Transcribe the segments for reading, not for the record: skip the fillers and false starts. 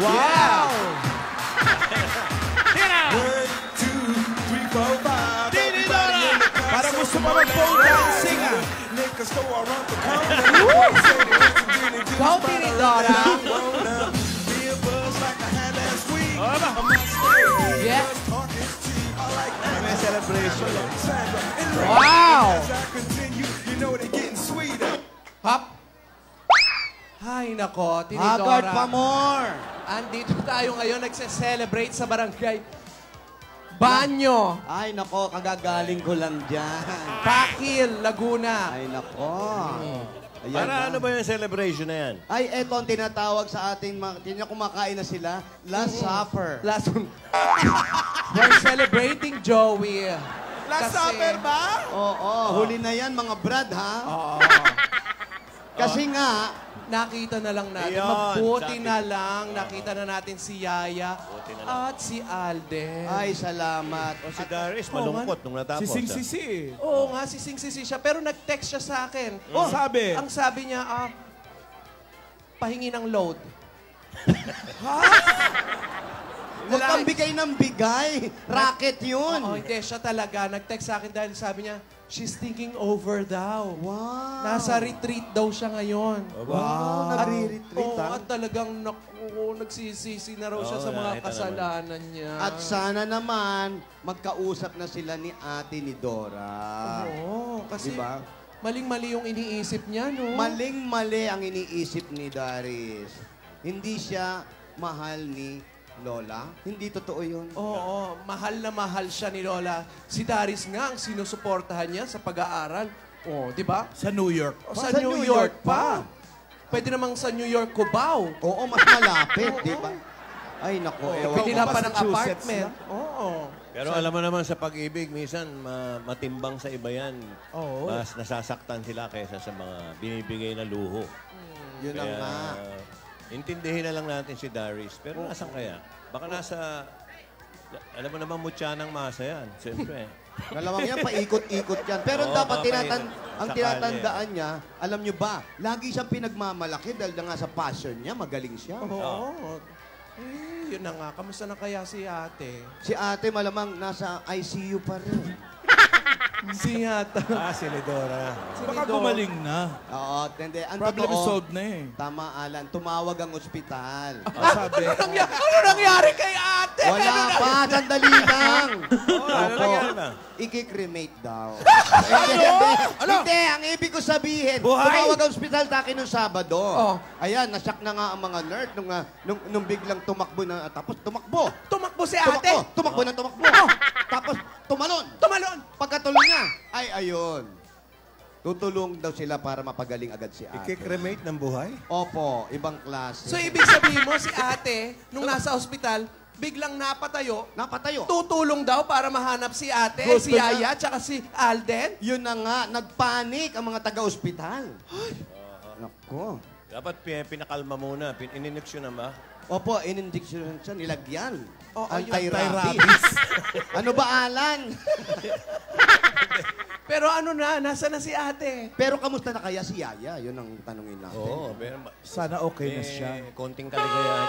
Wow! Para gusto pa mag-pole dancing, ah. Go, Tinidora! Yeah. May celebration. Wow! Hop! Ay, nako, Haggard Tinidora. pa more. Andito tayo ngayon, nagse-celebrate sa barangay Banyo, Ay, nako, kagagaling ko lang dyan. Pakil, Laguna. Ay, nako. Ayan Para na. ano ba yung celebration na yan? Ay, eto ang tinatawag sa ating mga... Tingnan kumakain na sila. Last Supper. Last one. We're celebrating, Joey. Last Kasi- supper ba? Oo, huli na yan, mga brad, ha? Oo. Kasi nga, Nakita na lang natin. Ayun, Mabuti sabi na ko. lang. Nakita na natin si Yaya Mabuti na lang. at si Alden. ay, salamat. O si Darius, malungkot nung natapos. Sising-sisi. Oo nga, sising-sisi siya. Pero nag-text siya sa akin. Oh, sabi. Ang sabi niya, pahingi ng load. Huwag kang bigay ng bigay. Racket yun. Oo, hindi. Siya talaga. Nag-text sa akin dahil sabi niya, she's thinking over daw. Wow. Nasa retreat daw siya ngayon. Wow, At- nagre-retreat, oo, ha? at talagang nagsisisi na raw siya Oo, sa mga nakita kasalanan niya. At sana naman, magkausap na sila ni ate ni Dora. Oo, kasi Diba? maling-mali yung iniisip niya, no? Maling-mali ang iniisip ni Darius. Hindi siya mahal ni Lola. Hindi totoo yun. Oo, mahal na mahal siya ni Lola. Si Darius nga ang sinusuportahan niya sa pag-aaral. Oh, di ba? Sa New York. O, sa New York pa. Pwede namang sa New York, Cubao. Oo, mas malapit, di ba? Ay, naku. ewan Pwede ko na ba pa sa- ng Massachusetts apartment. Oo. Pero alam mo naman sa pag-ibig, minsan matimbang sa iba yan. Oo. Mas nasasaktan sila kaysa sa mga binibigay na luho. Yun ang nga. Intindihin na lang natin si Darius. Pero nasan kaya? Baka nasa... Alam mo naman, mutya ng masa yan. Siyempre. Malamang yan, paikot-ikot yan. Pero Oo, dapat baka ang sakali. tinatandaan niya, alam niyo ba, lagi siyang pinagmamalaki dahil na nga sa passion niya, magaling siya. Oo. Eh, yun na nga. Kamusta na kaya si ate? Si ate malamang nasa ICU pa rin. Si ate. Si Lidora. Baka gumaling na. Oo, hindi. Ang Problem totoo, solved na eh. tama, Alan. Tumawag ang ospital. Sabi. Ano nangyari kay ate? Wala pa, sandali lang. Ano nangyari ba? Iki-cremate daw. Hindi, ang ibig ko sabihin, tumawag ang ospital takin nung Sabado. Oh. Ayan, nasyak na nga ang mga nurse nung biglang tumakbo na, tapos tumakbo. Tumakbo si ate. Tumakbo na tumakbo. Tapos tumalon. Tumalon. Pagkatulong niya, ay ayun. Tutulong daw sila para mapagaling agad si ate. Ike-cremate ng buhay? Opo, ibang klase. So, ibig sabihin mo, si ate, nung nasa ospital, biglang napatayo, Napatayo. tutulong daw para mahanap si ate, Gusto si na. Yaya, tsaka si Alden. Yun na nga, nagpanik ang mga taga-ospital. Nako. Dapat pinakalma muna. Inineksyon na ba? Opo, in-injection siya, nilagyan. Oo, Anti-rabies. Ano ba, Alan? Pero ano na, nasa na si ate? Pero kamusta na kaya si Yaya? Yun ang tanongin natin. Oo. Pero, Sana okay na siya. konting kaligayahan.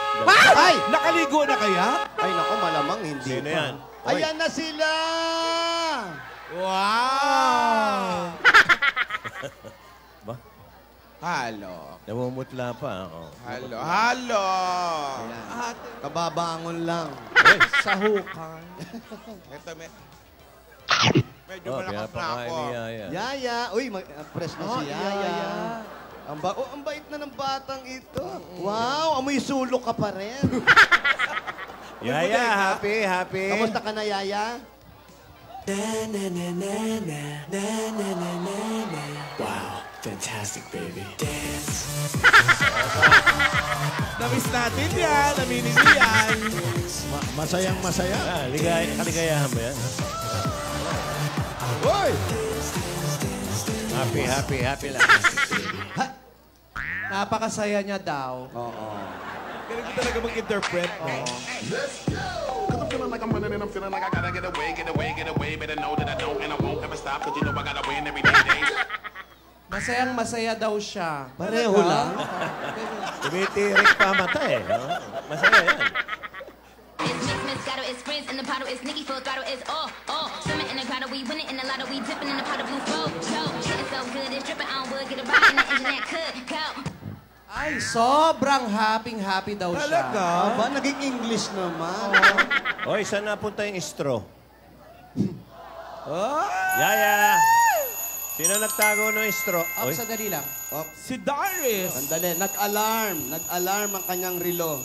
Ay! Nakaligo na kaya? Ay, nako, malamang hindi Sino pa. yan? Hoy. Ayan na sila! Wow! Ba? Halo. Namumutla pa. Oh. Halo. Halo. Ayan. Ate, Kababangon lang. sa hukay. Ito, medyo Oh, malakas na pinapakain ako. ni Yaya. Yaya! Uy, press na si Yaya. Yaya. Ang bait na ng batang ito. Wow, amoy sulok ka pa rin. Yaya, happy. Kamusta ka na, Yaya? Wow, fantastic, baby. Dance. Namiss natin yan. Naminin mo yan. Masayang masaya. Kaligayahan ba yan? Hoy! Happy lang. Napakasaya niya daw. Oo. Galing ko talaga mag-interpret. Cause I'm feeling like I'm running and I'm feeling like I gotta get away. Better know that I don't and I won't ever stop. Cause you know I gotta win every day. Masayang masaya daw siya. Pareho lang. Tumitirik pa mata eh. No? Masaya yan. It's mix, Moscato, it's Frizz in the bottle, it's Nicki full throttle, it's all. Swimming in the grotto, we winning in the lotto, we dipping in the pot of blue flow. Getting so good, it's dripping on wood, get a ride in the engine that could go. Ay, sobrang happy daw siya. Talaga? Aba, naging English naman. Hoy, saan napunta yung straw? Yaya! Sino nagtago ng straw? Up, Oy, sandali lang. Si Darius. Sandali, nag-alarm. Nag-alarm ang kanyang relo.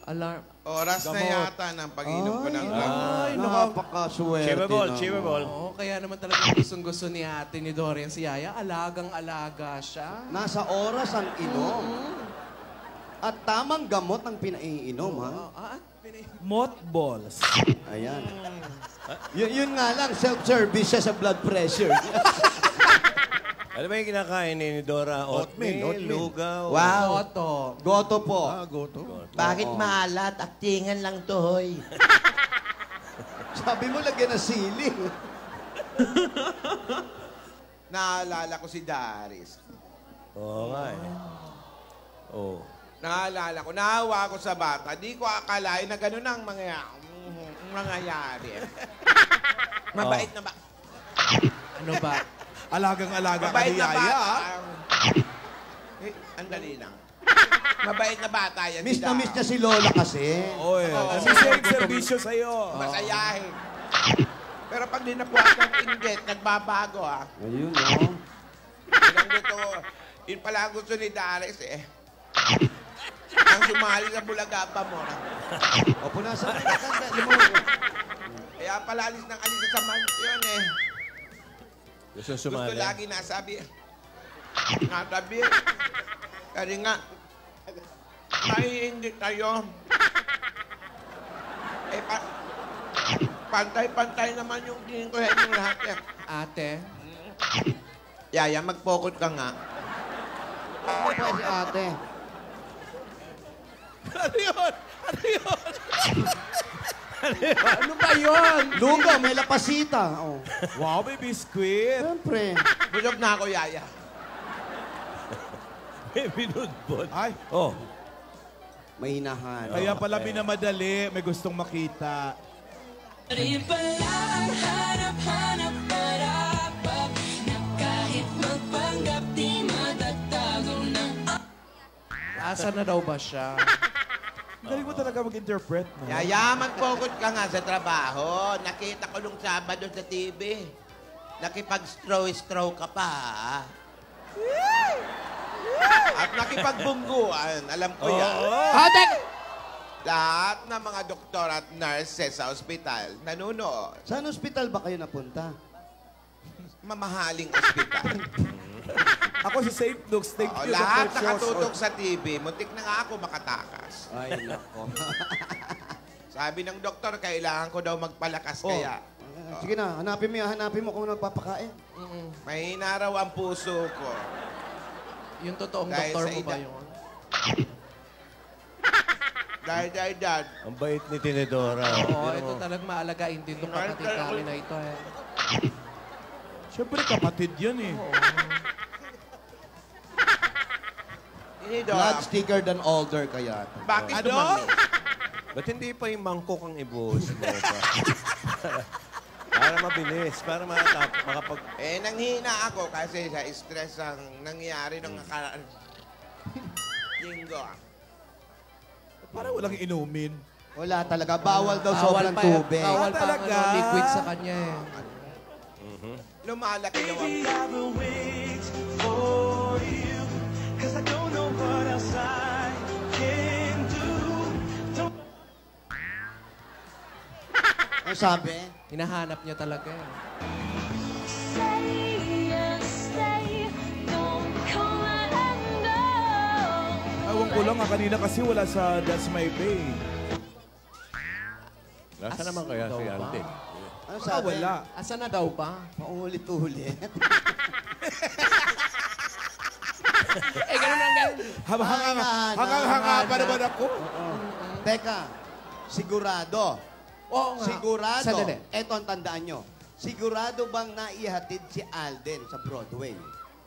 Alarm. Oras na yata ng pag-inom ko ng gamot. Ay, Napakaswerte Chibabol, naman. chibabol. Oo, kaya naman talagang gustong-gusto ni ate ni Dorian si Yaya. Alagang-alaga siya. Nasa oras ang inom. At tamang gamot ang pinaiinom, ha? Mothballs. Ayan. Yun nga lang, self-service siya sa blood pressure. Ano ba yung kinakain ni Dora? Oatmeal, lugaw. Wow. Goto. Goto po. Bakit maalat? Aktingan lang to, hoy. Sabi mo, lagyan ng sili. Naalala ko si Darius. Oo nga eh. Oo. Naalala ko, naawa ako sa bata. Di ko akalain na gano'n ang mangyayari. Mabait na ba? Ano ba? Alagang-alaga ka ni Yaya. Andali lang. Mabait na bata yan. Miss na miss niya si Lola kasi. Oy. Kasi servisyo sa'yo. Masayahin. Pero pag di napuhat ng inggit, nagbabago ha. Ayun, no? Yun gusto ko. Yun pala ang gusto ni Darius eh. Ang sumali sa Bulaga pa mo. O, punasan na Kaya pala alis ng alis sa mansyon eh. Gusto Gusto sumali. lagi nasabi. Natabi. Kasi nga, maiindi tayo. Eh, pantay-pantay naman yung tingin ko yung lahat eh. Ate? Yaya, mag-focus ka nga. Ano ba si ate? Ano ba yun? Lugaw, may lapasita. Oh. Wow, may biskwit. Siyempre. Busog na ako, Yaya. May binudbod. Ay, Oh, May hinahan. kaya pala minamadali, may gustong makita. Asa na daw ba siya? Galing mo talaga mag-interpret, no? Yaya, mag-focus ka nga sa trabaho. Nakita ko nung Sabado sa TV. Nakipag-straw ka pa, ha? At nakipagbungguan. Alam ko yan. Ate! Lahat ng mga doktor at nurses sa ospital nanunood. Saan ospital ba kayo napunta? Mamahaling ospital. Ako si St. Luke's. Thank you, Lahat Dr. nakatutok sa TV. Muntik na nga ako makatakas. Ay, nako. Sabi ng doktor, kailangan ko daw magpalakas Oh. kaya. Sige na, hanapin mo kung nagpapakain. Mahina raw ang puso ko. Yung totoong Dahil doktor sa mo ba edad. yun? Dad. ang bait ni Tinedora. Oo, ito talagang maalagain din itong kapatid namin na ito eh. Siyempre, kapatid yan eh. Blood thicker than older kaya. Bakit Ano? dumami? Ba't hindi pa yung mangkok ang ibuhos mo pa? Para mabilis, para makapag... Eh, nanghina ako kasi sa stress ang nangyari ng nakaraan. Linggo. Parang walang inumin. Wala talaga. Bawal daw Bawal sobrang pa, tubig. bawal pa ang talaga? liquid sa kanya eh. Lumalaki daw ang... Ang sabi? Hinahanap niya talaga eh. Ewan ko lang, kanina kasi wala sa That's My Bay. Nasa naman kaya si Ante? Ano Baka sabi? wala. Asa na daw ba? Paulit-ulit. Eh, ganun ang ganun. Hanga pa naman ako. Teka, sigurado. Oo nga. Sigurado. Sandali. Eto ang tandaan nyo. Sigurado bang naihatid si Alden sa Broadway?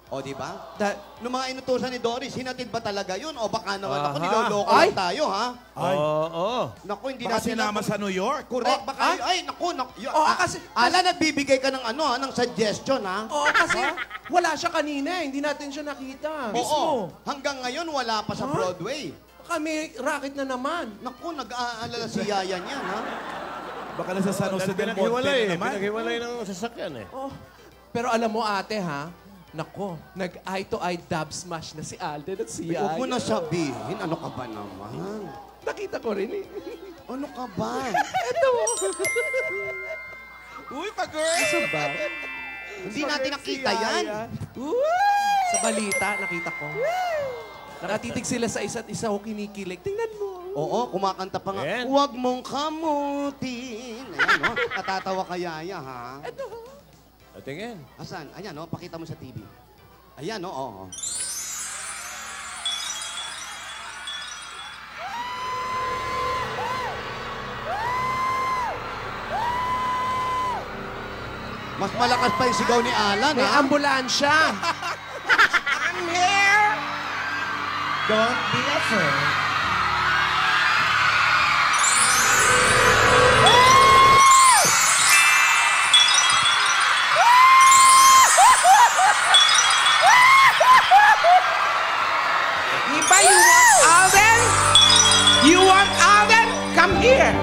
O, di ba? Da- Nung mga inutusan ni Doris, hinatid ba talaga yun? O baka naman ako, Aha. niloloko Ay! lang tayo, ha? Oo. Naku, hindi Baka natin... sinama sa New York. Correct, Oh, baka... Ay, naku. kasi- Ala, nagbibigay ka ng ano, ha, ng suggestion, ha? Oo, kasi wala siya kanina. Hindi natin siya nakita. Oo. Hanggang ngayon, wala pa sa Broadway. Kami, racket na naman. Naku, nag-aalala si Yaya niyan, ha? Baka nasa San Jose del Monte Pinaghiwalay na naman. Pinaghiwalay ng sasakyan eh. Oh. Pero alam mo, ate, ha? Nako, nag-eye-to-eye dub smash na si Alden at si Huwag Yaya. mo na sabihin. Ano ka ba naman? Nakita ko rin eh. Ano ka ba? Ito. Uy, pag-girl! Isa ba? Hindi natin nakita yan. Sa balita, nakita ko. Nakatitig sila sa isa't isa o kinikilig. Tingnan mo. Oo, kumakanta pa nga. Ayan. Huwag mong kamutin. Ayan, no? Natatawa ka, Yaya, ha? O, tingin. Asan? Ayan, no? Pakita mo sa TV. Ayan, no? Oo. Mas malakas pa yung sigaw ni Alan, May ha? ambulansya. I'm here! Don't be afraid. Iba, you want Alden? You want Alden? Come here!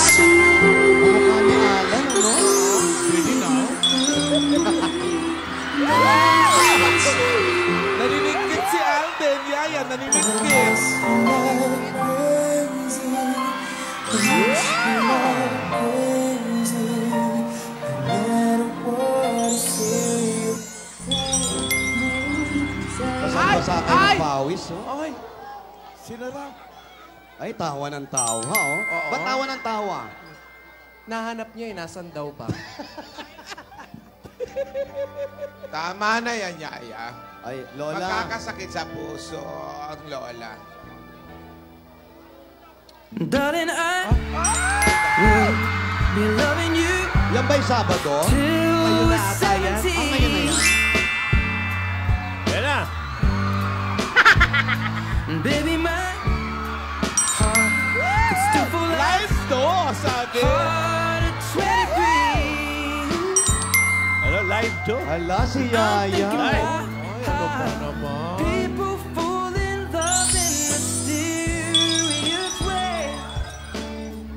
Mukha ni Alan, ano? Really now? Naninigkit si Alden, Yaya. Naninigkit. Basang-basa kayo ng pawis, oh. Ay, Sinara. Ay, tawa ng tawa, oh. Ba't tawa ng tawa? nahanap niya eh. Nasaan daw ba? Tama na yan, Yaya. Ay, Lola. Magkakasakit sa puso ang Lola. Darling, I will be loving you Yan ba'y Sabado? till we're ata yan. 70. Ah, ngayon na yan. Yan na. Baby, my heart could still fall like Live to, sabi. heart at 23. Ano, live to? Hala, si I'm thinking Yaya. about people fall in love in mysterious way.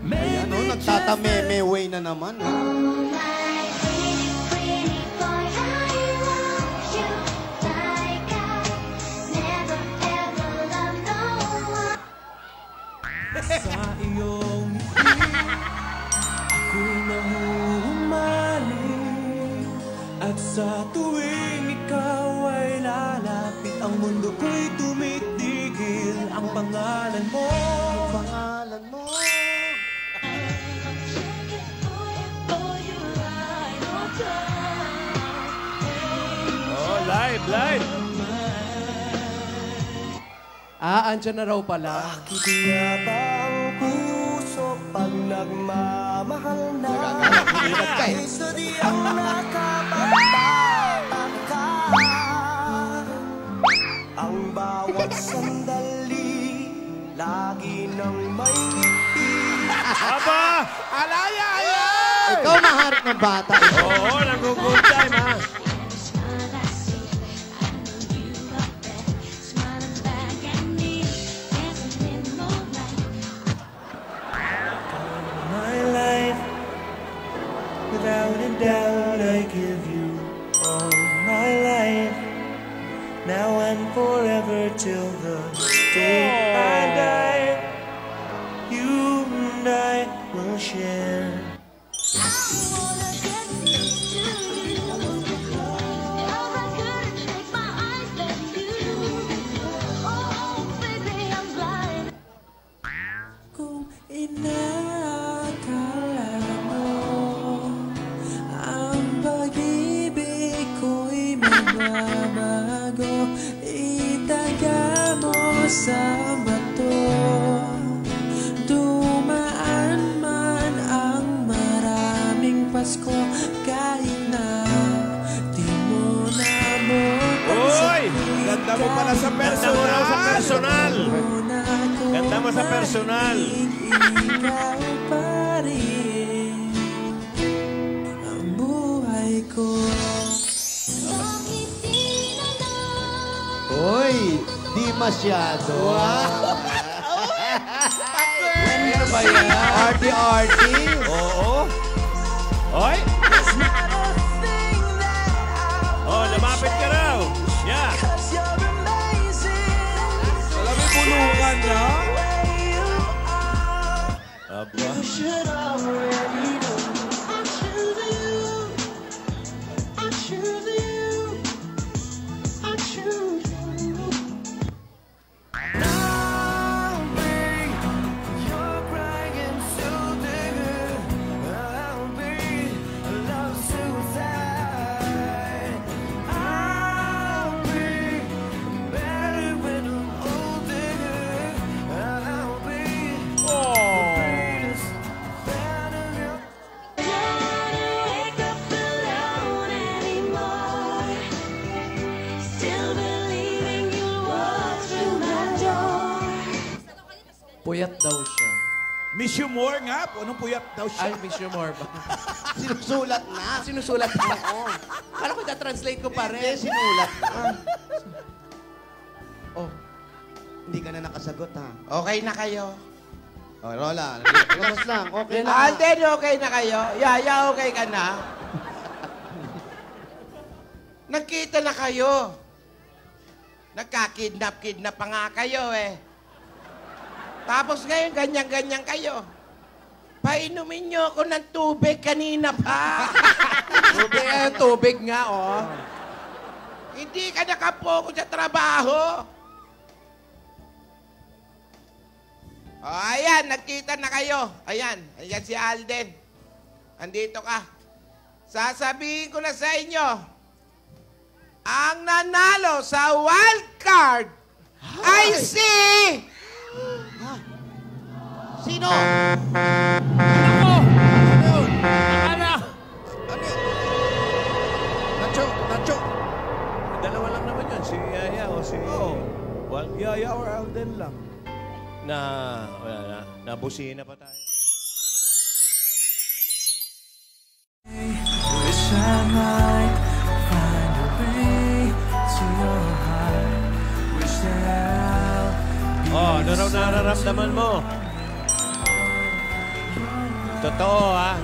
Ayan, oh, Maybe nagtatameme way na naman, oh. sa iyong ngiti ako'y nahuhumaling. At sa tuwing ikaw ay lalapit, ang mundo ko'y tumitigil. Ang pangalan mo, Pangalan mo. Oh, live, live. Ah, andyan na raw pala. kaya ba ang puso pag nagmamahal na? Hirap ka, eh. Sadyang nakapagtataka. Ang bawat sandali, lagi nang may ngiti. Aba! Ala, Yaya! Ikaw maharap ng bata. eh. Oo, nag-good time, ha? My life, without a doubt, I give you all my life. Now and forever till the day I die. You and I will share. Kung ina personal. Ikaw pa rin ang buhay ko. Uy, di masyado. Ano ba yan? Arty-arty. Oo. Oy! Oh, lumapit ka raw. Yeah. Alam mo, bulungan na. Aba. Puyat daw siya. Miss you more nga. Anong puyat daw siya? Ay, miss you more ba? Sinusulat na. Sinusulat mo ako. Kala ko translate ko pa Hindi, rin. sinulat na. Oh, Hindi ka na nakasagot, ha? Okay na kayo. Oh, Lola, labas lang. Okay na. Alden, okay na kayo? Yaya, okay ka na? Nagkita na kayo. Nagka-kidnap pa nga kayo eh. Tapos ngayon, ganyan-ganyan kayo. Painumin niyo ako ng tubig kanina pa. tubig nga, oh. Hindi ka nakapokus sa trabaho. Oh, ayan, nagkita na kayo. Ayan si Alden. Andito ka. Sasabihin ko na sa inyo, ang nanalo sa wild card ay si... Sino? Nacho. Dalawa lang naman yun. Si Yaya o si... Yaya or Alden lang. Wala na. Nabusina pa tayo. Wish I might find a way to your heart. Wish that I'll be Ano raw nararamdaman mo? Totoo, ha?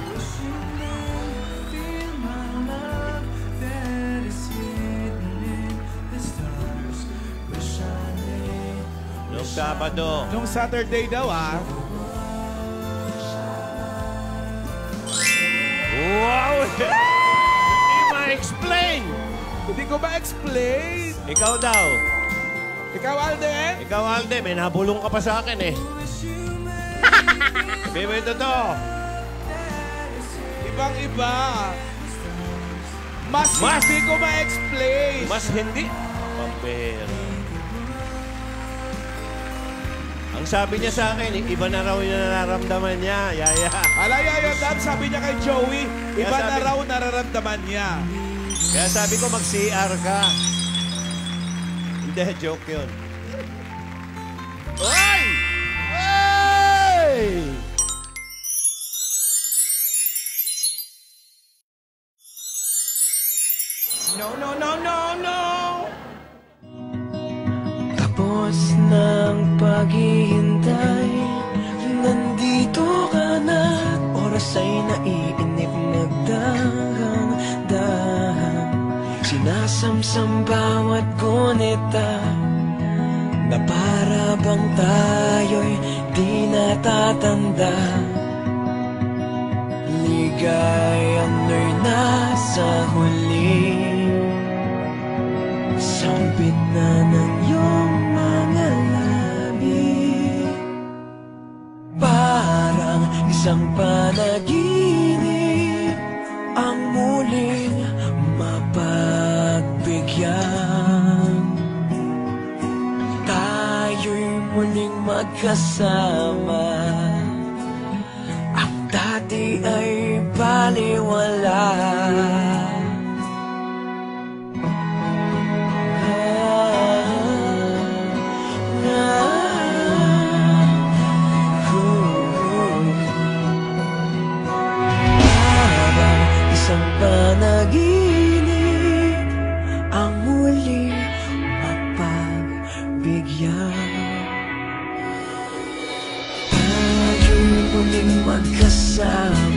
Nung Sabado. Nung Saturday daw, ah. Wow! Hindi ma-explain! Hindi ko ma-explain. Ikaw daw. Ikaw, Alden? Ikaw, Alde, may nabulong ka pa sa akin, eh. Sabi mo yung totoo. Ibang-iba. Mas hindi ko ma-explain. Mas hindi. Pampera. Ang sabi niya sa akin, iba na raw yung nararamdaman niya, Yaya. Alaya yun, Dan, sabi niya kay Joey, iba Kaya na raw nararamdaman niya. Kaya sabi ko, mag-CR ka. Hindi, joke yun. Oy! Hey! No. Tapos ng paghihintay, nandito ka na. Oras ay naiinip, nagdahan-dahan. Sinasamsam bawat gunita, na para bang tayo'y di natatanda. Ligayang no'y nasa huli, sambit na ng iyong mga labi. Parang isang panaginip ang muling mapagbigyan. Tayo'y muling magkasama, ang dati ay baliwala. muling magkasama.